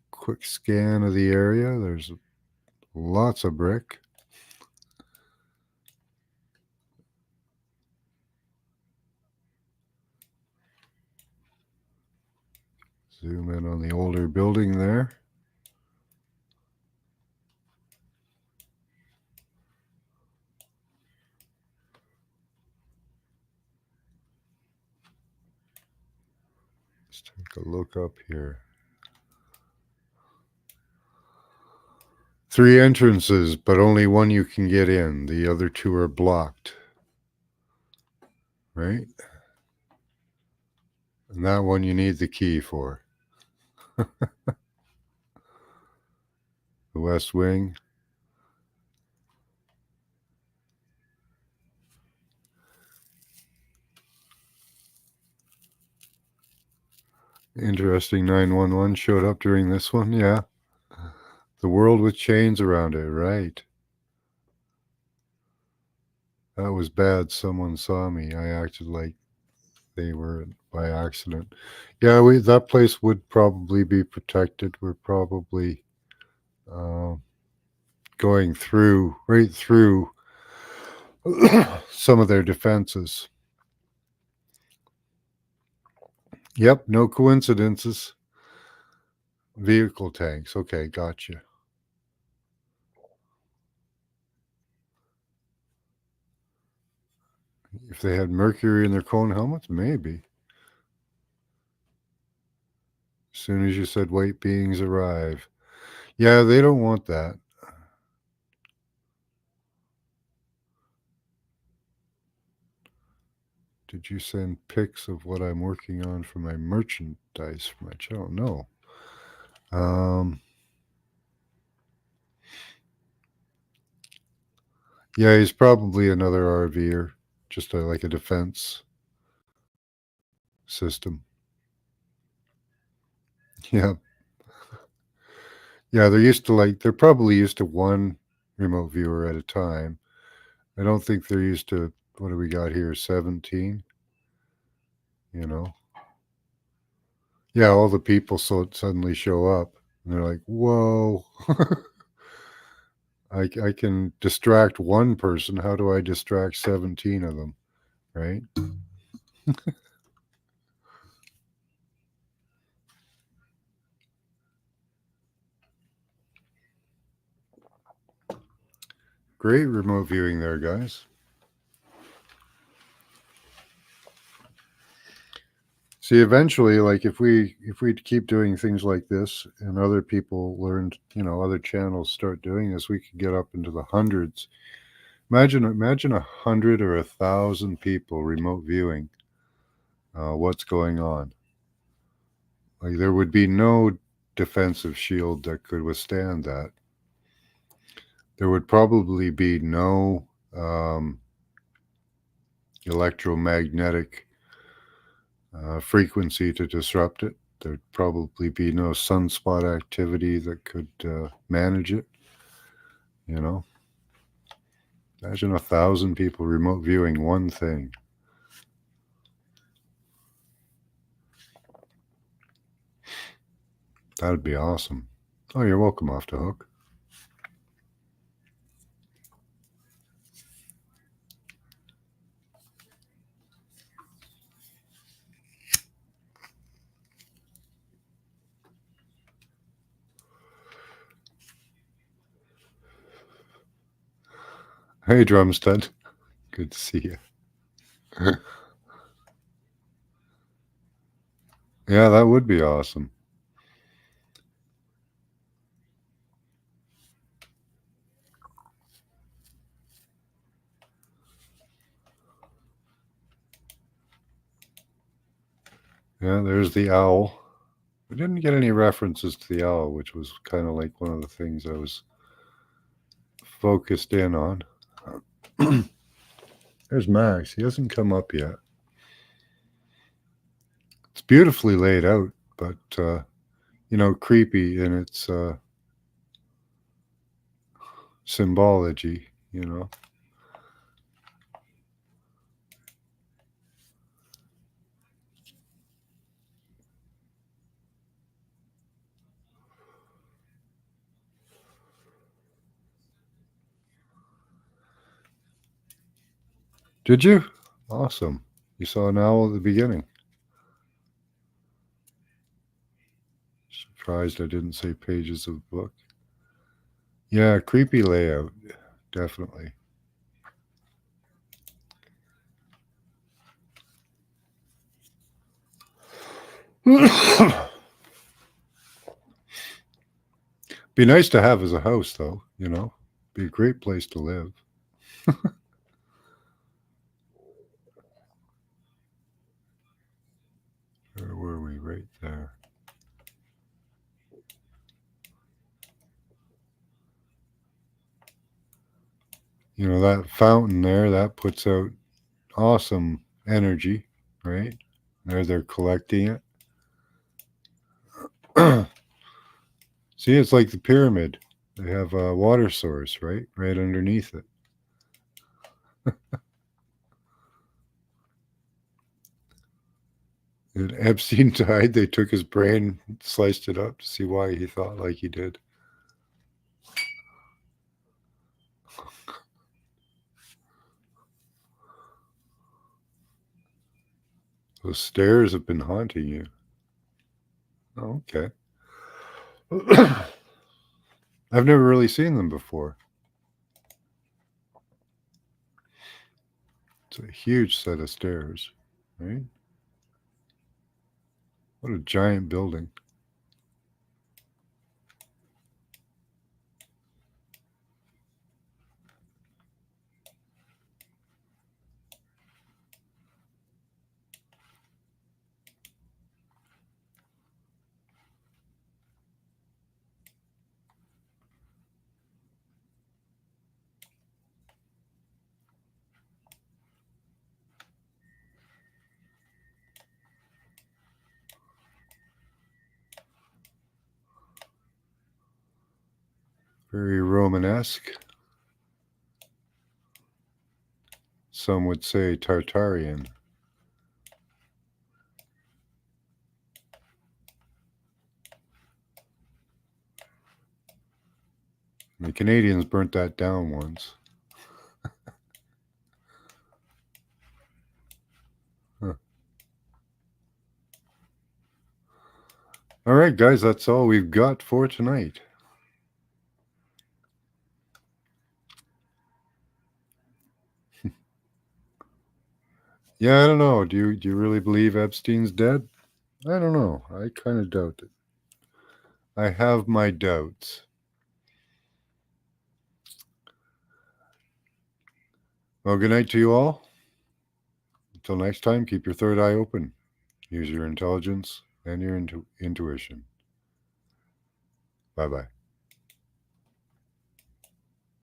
quick scan of the area. There's lots of brick. Zoom in on the older building there. Let's take a look up here. 3 entrances, but only one you can get in. The other 2 are blocked. Right? And that one you need the key for. The West Wing. Interesting 911 showed up during this one, yeah. The world with chains around it, right. That was bad. Someone saw me. I acted like they were by accident. Yeah, that place would probably be protected. We're probably going right through some of their defenses. Yep, no coincidences. Vehicle tanks. Okay, gotcha. If they had mercury in their cone helmets, maybe. As soon as you said white beings arrive. Yeah, they don't want that. Did you send pics of what I'm working on for my merchandise for my channel? No. Yeah, he's probably another RVer, just like a defense system. Yeah. Yeah, they're probably used to one remote viewer at a time. I don't think they're used to, what do we got here, 17? You know? Yeah, all the people suddenly show up and they're like, whoa. I can distract one person. How do I distract 17 of them? Right? Great remote viewing there, guys. See, eventually, like if we keep doing things like this, and other people learned, other channels start doing this, we could get up into the hundreds. Imagine 100 or 1,000 people remote viewing what's going on. Like there would be no defensive shield that could withstand that. There would probably be no electromagnetic frequency to disrupt it. There'd probably be no sunspot activity that could manage it. Imagine 1,000 people remote viewing one thing. That'd be awesome. Oh, you're welcome, Off the Hook. Hey, Drumstead. Good to see you. Yeah, that would be awesome. Yeah, there's the owl. We didn't get any references to the owl, which was kind of like one of the things I was focused in on. There's Max. He hasn't come up yet. It's beautifully laid out, but creepy in its symbology. Did you? Awesome. You saw an owl at the beginning. Surprised I didn't say pages of book. Yeah, creepy layout. Definitely. Be nice to have as a house, though. Be a great place to live. Where were we? Right there. That fountain there, that puts out awesome energy, right? There they're collecting it. See, it's like the pyramid. They have a water source, right? Right underneath it. And Epstein died. They took his brain, sliced it up to see why he thought like he did. Those stairs have been haunting you. Oh, okay. I've never really seen them before. It's a huge set of stairs, right? What a giant building. Very Romanesque. Some would say Tartarian. The Canadians burnt that down once. Huh. All right, guys, that's all we've got for tonight. Yeah, I don't know. Do you really believe Epstein's dead? I don't know. I kind of doubt it. I have my doubts. Well, good night to you all. Until next time, keep your third eye open. Use your intelligence and your intuition. Bye bye.